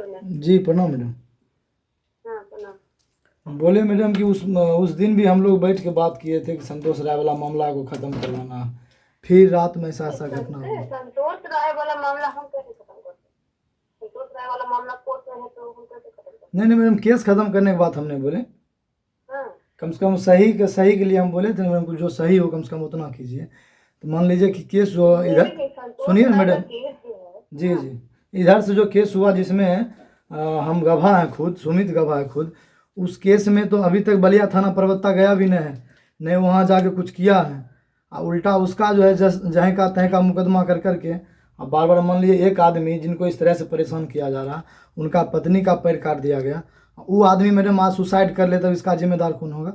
Madam. जी प्रणाम madam. हाँ प्रणाम। बोले मैडम कि उस दिन भी हम लोग बैठ के बात किए थे कि संतोष राय वाला मामला को ख़त्म करवाना, फिर रात में ऐसा ऐसा घटना हुआ। संतोष राय वाला मामला हम कैसे खत्म कर सकते? संतोष राय वाला मामला कोर्ट में है तो हम कैसे खत्म कर नहीं नहीं मैडम, केस ख़त्म करने की बात हमने बोले, सकते? हाँ कम से कम सही के लिए हम बोले थे मैडम, जो सही हो कम से कम उतना कीजिए। तो मान लीजिए कि केस जो इधर, नहीं, संतोष सुनिए ना राय का मैडम, केस जो है। जी हाँ जी, इधर से जो केस हुआ जिसमें हम गवाह हैं, खुद सुमित गवाह है खुद, उस केस में तो अभी तक बलिया थाना परबत्ता गया भी नहीं है, नहीं वहाँ जाके कुछ किया है। उल्टा उसका जो है जहीं का तहीं का मुकदमा कर करके, अब बार बार मान लीजिए एक आदमी जिनको इस तरह से परेशान किया जा रहा, उनका पत्नी का पैर काट दिया गया, वो आदमी मैडम आज सुसाइड कर ले तब इसका जिम्मेदार कौन होगा?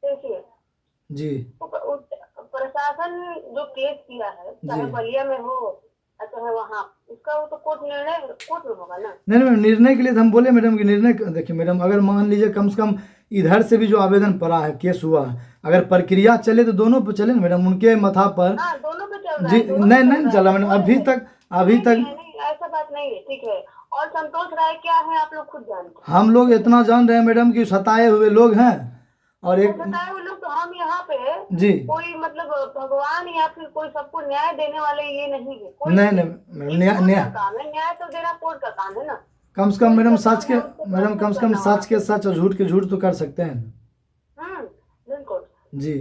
देखिए, जी प्रशासन जो केस किया है, चाहे जी। बलिया में हो या चाहे वहाँ, उसका वो तो कोर्ट निर्णय कोर्ट में होगा ना। नहीं नहीं मैडम, निर्णय के लिए तो हम बोले मैडम कि निर्णय देखिए मैडम, अगर मान लीजिए कम से कम इधर से भी जो आवेदन पड़ा है, केस हुआ है, अगर प्रक्रिया चले तो दोनों पे चले ना मैडम, उनके माथा पर। हाँ दोनों पे चल रहा जी है, दोनों पे नहीं चल नहीं रहा है, चला मैं मैडम बोल अभी रही हूँ। तक, अभी नहीं तक। नहीं, ऐसा बात नहीं है, ठीक है। और संतोष राय क्या है आप लोग खुद जानते हैं। हम लोग इतना जान रहे हैं मैडम कि सताए हुए लोग हैं, और वो एक। बताए वो लोग, तो हम यहाँ पे जी कोई मतलब भगवान या फिर कोई सबको न्याय देने वाले ये नहीं है कोई नहीं भी। नहीं मैडम, ये न्याय कोर्ट का न्याय काम है, न्याय तो देना कोर्ट का काम है ना। कम से कम पुलिस मैडम का सच काम के, है उसको मैडम कम प्रस्तुत से कम करना वहाँ सच के पे। सच और झूठ के झूठ तो कर सकते हैं। बिल्कुल। जी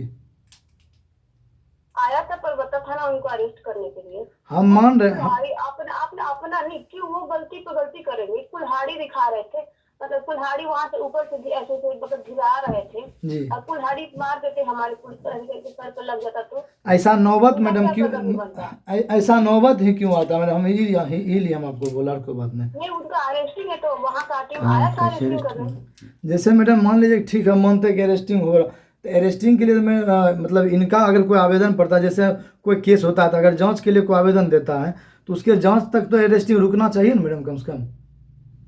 आया था परबत्ता थाना उनको अरेस्ट करने के लिए। हम मान रहे हैं कुल्हाड़ी अपना अपना अपना नहीं, क्यों वो गलती पे गलती करेंगे। कुल्हाड़ी दिखा रहे थे, मतलब कुल्हाड़ी वहां से ऊपर से ऐसे ऐसे मतलब गिरा रहे थे, जी। और कुल्हाड़ी मार देते हमारे पुलिस के सर पे लग जाता तो ऐसा नौबत उनका मैडम क्या क्यों, कदम बनता। ऐसा नौबत ही क्यों आता मैडम? हम ही लिए हम आपको बोला, और कोई बात नहीं। नहीं, उनका अरेस्टिंग है तो वहाँ का टीम आया था अरेस्टिंग करने। जैसे मैडम मान लीजिए ठीक है, मानते हैं कि अरेस्टिंग हो रहा, तो अरेस्टिंग के लिए मैं मतलब इनका अगर कोई आवेदन पड़ता है, जैसे कोई केस होता है तो अगर जांच के लिए कोई आवेदन देता है तो उसके जांच तक तो अरेस्टिंग रुकना चाहिए ना मैडम, कम से कम।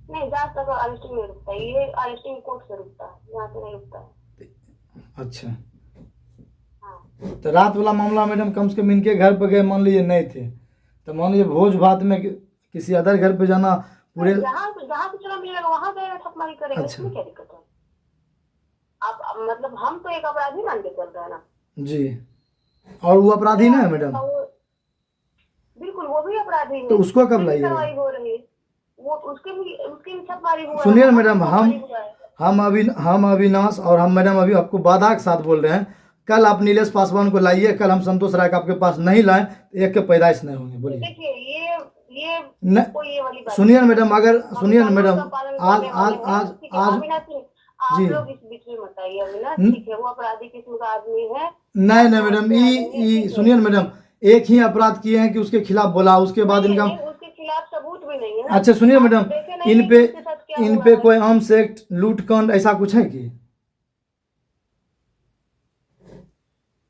नहीं, जांच तक अरेस्टिंग नहीं रुकता है, ये अरेस्टिंग कोर्ट से रुकता है, यहाँ से नहीं रुकता है। अच्छा, हाँ तो रात वाला मामला मैडम कम से कम इनके घर पर गए, मान लीजिए नहीं थे, तो मान लीजिए भोज भात में किसी अदर घर पे जाना पूरे। जहाँ जहाँ पे चला मिलेगा वहां जाएगा, ठकमारी करेगा, अच्छा इसमें क्या दिक्कत है। आप मतलब हम तो एक अपराधी मान के चल रहे हैं ना। जी, और वो अपराधी ना है मैडम, बिल्कुल वो भी अपराधी है, तो उसको कब उसकी भी लाइएगा? कार्रवाई हो रही है। वो उसकी भी छापेमारी हुआ है, सुनिए ना वहाँ भी मैडम, छापेमारी हुआ है। हम अविनाश और हम मैडम अभी आपको वादा के साथ बोल रहे हैं, कल आप नीलेश पासवान को लाइए, कल हम संतोष राय का आपके पास नहीं लाए तो एक के पैदाइश नहीं होंगे। बोलिए। देखिए ये न कोई ये वाली बात सुनिए ना नहीं है। मैडम, अगर हम सुनिए ना कानून मैडम, का पालन आज करने आज वाले हैं, आज ठीक है। आज अविनाश सिंह, जी आप लोग इस बीच में मत आइए अविनाश, न- ठीक है। वो अपराधी किस्म का आदमी है, नहीं आप नहीं समझ मैडम, के आ जाएंगे, ठीक है। सुनिए ना मैडम, एक ही अपराध किए हैं कि उसके खिलाफ बोला, उसके बाद नहीं इनका। नहीं, उसके खिलाफ सबूत भी नहीं है ना। अच्छा सुनिए आप मैडम, देखे नहीं इन है पे कि उसके साथ क्या इन हुआ पे है। कोई आर्म्स एक्ट, लूटकांड ऐसा कुछ है कि?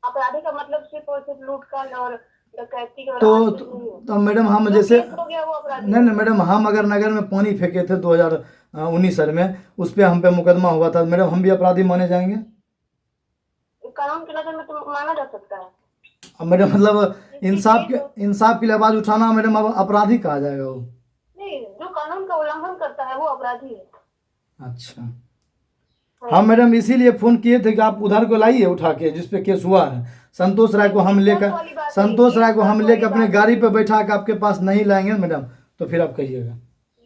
अपराधी का मतलब सिर्फ और सिर्फ लूटकांड और डकैती और तो आज तो, कुछ नहीं है। तो मैडम हम जो जैसे, केस हो गया वो अपराधी नहीं हो नहीं गया। मैडम, हम अगर नगर में पानी फेंके थे 2019 साल में, उस पे हम पे मुकदमा हुआ था मैडम, हम भी अपराधी माने जाएंगे? कानून की नजर में तो माना जा सकता है। अब मैडम मतलब जिसकी केस हो, इंसाफ के लिए आवाज उठाना मैडम, अब अपराधी कहा जाएगा वो? नहीं, जो कानून का उल्लंघन करता है वो अपराधी है। अच्छा, हाँ। हम मैडम इसीलिए फोन किए थे कि आप उधर को लाइए उठा के जिस पे केस हुआ है, संतोष राय को हम ये शर्त लेकर, वाली बात नहीं, संतोष ये राय को शर्त हम वाली लेकर अपने बात गाड़ी नहीं, पे बैठा के आपके पास नहीं लाएंगे मैडम, तो फिर आप कहिएगा।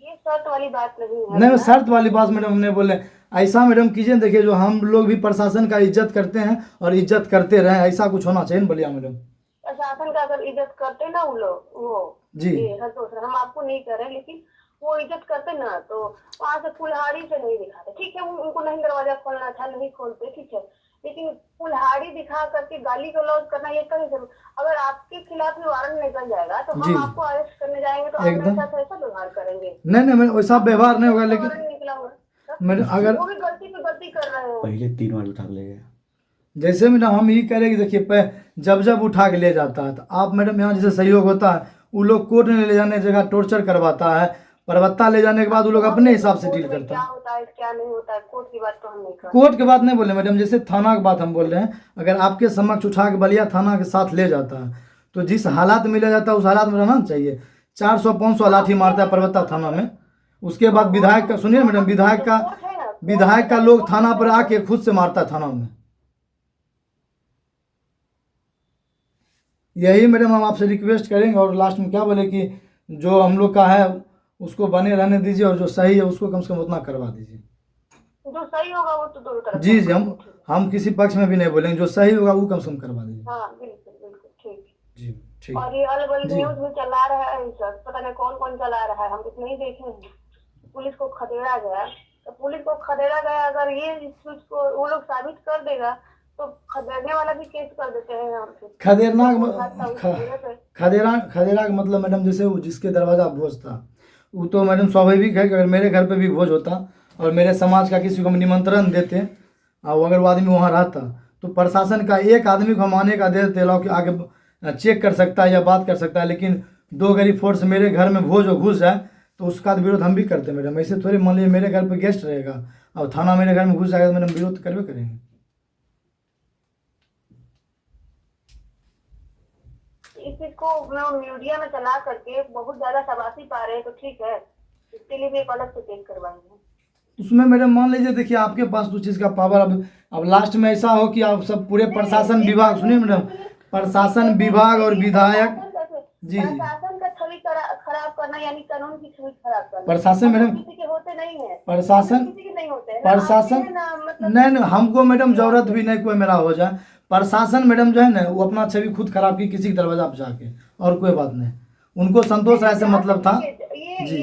ये शर्त वाली बात नहीं है नहीं अविनाश। शर्त वाली बात मैडम हमने बोले, ऐसा मैडम कीजिए, देखिए जो हम लोग भी प्रशासन का इज्जत करते हैं और इज्जत करते रहे, ऐसा कुछ होना चाहिए ना, बोलिए मैडम। प्रशासन का अगर इज्जत करते ना वो लोग, वो जी ये संतोष राय, हम आपको नहीं कर रहे, लेकिन वो इज्जत करते ना तो वहां से कुल्हाड़ी से नहीं दिखाते, ठीक है। उनको नहीं दरवाजा खोलना था, नहीं खोलते, ठीक है। लेकिन कुल्हाड़ी दिखा करके गाली गलौज करना ये कहीं जरूर। अगर आपके खिलाफ भी वारंट निकल जाएगा तो जी हम आपको अरेस्ट करने जाएंगे तो आप मेरे एकदम, साथ ऐसा व्यवहार करेंगे। नहीं नहीं मैडम वैसा व्यवहार नहीं होगा, वारंट लेकिन निकला हुआ है। मैडम अगर वो भी गलती पे गलती कर रहे हो। पहले 3 बार उठा के ले गया। जैसे मैडम हम ये कह रहे हैं कि देखिए जब जब उठा के ले जाता है तो आप मैडम यहाँ जैसे सहयोग होता है, वो लोग कोर्ट में ले जाने की जगह टॉर्चर करवाता है, परबत्ता ले जाने के बाद वो लोग अपने हिसाब से डील कोर्ट में करता क्या है। होता है क्या नहीं होता है, कोर्ट की बात तो हम नहीं कर रहे। कोर्ट के बात नहीं बोले मैडम, जैसे थाना की बात हम बोल रहे हैं, अगर आपके समक्ष उठा के बलिया थाना के साथ ले जाता है तो जिस हालात में ले जाता है उस हालात में रहना चाहिए। 400-500 लाठी मारता है परबत्ता थाना में। उसके बाद विधायक का, सुनिए मैडम, विधायक का लोग थाना पर आके खुद से मारता है थाना में। यही मैडम हम आपसे रिक्वेस्ट करेंगे और लास्ट में क्या बोले कि जो हम लोग का है उसको बने रहने दीजिए और जो सही है उसको कम से कम उतना करवा दीजिए। जो सही होगा वो तो दोनों तरफ जी जी, हम किसी पक्ष में भी नहीं बोलेंगे, जो सही होगा वो कम से कम करवा दीजिए। हाँ बिल्कुल बिल्कुल ठीक। जी ठीक। और ये अलग अलग न्यूज में चला रहा है सर, पता नहीं कौन कौन चला रहा है, हम कुछ नहीं देखे हैं। पुलिस को खदेड़ा गया, तो पुलिस को खदेड़ा गया, अगर ये इस चीज को वो लोग साबित कर देगा तो खदेड़ने वाला भी केस कर देते हैं हम पे। खदेड़ा का मतलब मैडम जैसे वो जिसके दरवाजा भोज था, वो तो मैडम स्वाभाविक है कि अगर मेरे घर पे भी भोज होता और मेरे समाज का किसी को हम निमंत्रण देते और अगर वो आदमी वहाँ रहता तो प्रशासन का एक आदमी को हम आने का दे देते कि आगे चेक कर सकता है या बात कर सकता है, लेकिन 2 गाड़ी फोर्स मेरे घर में भोज हो घुस जाए तो उसका विरोध हम भी करते मैडम। ऐसे थोड़ी मान लीजिए मेरे घर पे गेस्ट रहेगा और थाना मेरे घर में घुस जाएगा तो मैडम विरोध करवे करेंगे। इस चीज को मीडिया में चला करके बहुत ज्यादा शाबाशी पा रहे हैं, तो ठीक है, इसके लिए भी एक अलग से केस करवाएंगे। उसमें मैडम मान लीजिए, देखिए आपके पास तो चीज़ का पावर, अब लास्ट में ऐसा हो कि आप सब पूरे प्रशासन विभाग, सुनिए मैडम, प्रशासन विभाग और विधायक, जी जी, प्रशासन का छवि खराब करना यानी कानून की छवि खराब करना, प्रशासन मैडम, किसी के होते नहीं है, प्रशासन, किसी के नहीं होते हैं, प्रशासन मतलब नहीं, हमको मैडम जरूरत भी नहीं कोई मेरा हो जाए। प्रशासन मैडम जो है ना वो अपना छवि खुद खराब की किसी के दरवाजा पर जाके, और कोई बात नहीं, उनको संतोष राय से मतलब था। जी,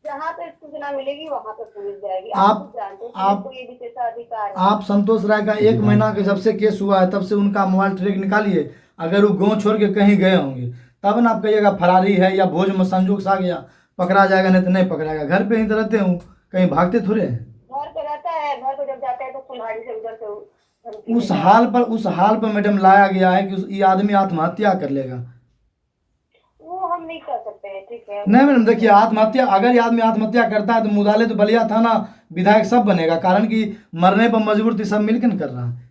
जहाँ पे सूचना मिलेगी वहाँ पे पुलिस जाएगी। आप ये विशेषाधिकार है। आप संतोष राय का 1 महीना के जब से केस हुआ है तब से उनका मोबाइल ट्रैक निकालिए, अगर वो गाँव छोड़ के कहीं गए होंगे तब ना आप कहिएगा फरारी है या भोज में संजोग से आ गया पकड़ा जाएगा, नहीं तो नहीं पकड़ाएगा। घर पे ही तो रहते हूँ, कहीं भागते थोड़े हैं। घर पे रहता है, घर पे जब जाता है तो कुल्हाड़ी से उधर से उस हाल पर मैडम लाया गया है कि ये आदमी आत्महत्या कर लेगा। वो हम नहीं कर सकते हैं, ठीक है। नहीं मैडम देखिए, आत्महत्या, अगर ये आदमी आत्महत्या करता है तो मुदाले तो बलिया थाना विधायक सब बनेगा, कारण कि मरने पर मजबूर तो सब मिलकर कर रहा है।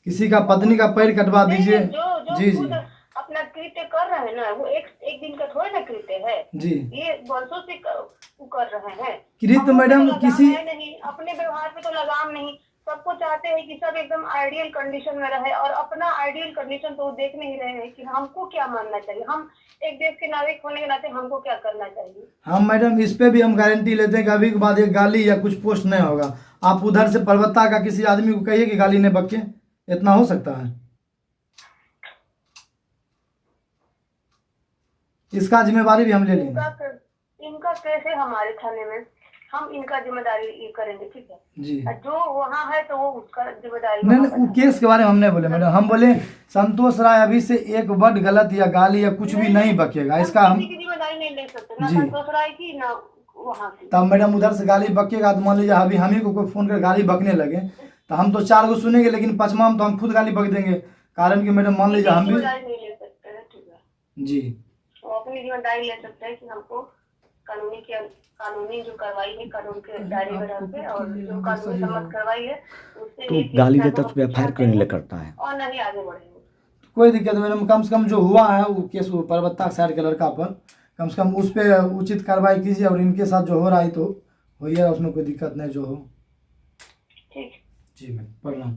किसी का पत्नी का पैर कटवा दीजिए। जी जी, अपना कृत्य कर रहे हैं ना, वो एक दिन का थोड़ा ना कृत्य है जी, ये वर्षों से कर रहे हैं कृत्य मैडम। किसी नहीं, अपने व्यवहार पे तो लगाम नहीं, सबको चाहते हैं कि सब एकदम आइडियल कंडीशन में रहे, और अपना आइडियल कंडीशन तो वो देख नहीं रहे हैं कि हमको क्या मानना चाहिए, हम एक देश के नागरिक होने के नाते हमको क्या करना चाहिए। हम मैडम इस पे भी हम गारंटी लेते हैं कि अभी के बाद एक गाली या कुछ पोस्ट नहीं होगा। आप उधर से परबत्ता का किसी आदमी को कहिए कि गाली नहीं बके, इतना हो सकता है। इसका जिम्मेवारी भी हम ले लेंगे। इनका केस है हमारे थाने में, हम इनका जिम्मेदारी ये करेंगे, ठीक है जी। जो वहाँ है तो वो उसका जिम्मेदारी। नहीं नहीं, केस के बारे में हम नहीं बोले मैडम, हम बोले संतोष राय अभी से एक वर्ड गलत या गाली या कुछ भी नहीं बकेगा, इसका हम जिम्मेदारी नहीं ले सकते, ना संतोष राय की ना वहाँ की। तब मैडम उधर से गाली बकेगा तो मान लीजिए अभी हम ही को कोई फोन कर गाली बकने लगे तो हम तो 4 गो सुनेंगे, लेकिन 5वां में तो हम खुद गाली बक देंगे, कारण कि मैडम मान लीजिए हम भी नहीं ले सकते हैं, ठीक है जी, वो अपनी जिम्मेदारी ले सकते हैं कि हमको कानूनी जो कार्रवाई है कानून के दायरे में रहते, और जो कानूनी सम्मत कार्रवाई है उससे तो गाली देता तो एफआईआर क्यों नहीं करता है, और नहीं आगे बढ़ेंगे। कोई दिक्कत मैडम, कम से कम जो हुआ है वो केस परबत्ता साइड के लड़का पर कम से कम उस पर उचित कार्रवाई कीजिए, और इनके साथ जो हो रहा है तो होइए, उसमें कोई दिक्कत नहीं जो हो। ठीक जी मैम, प्रणाम।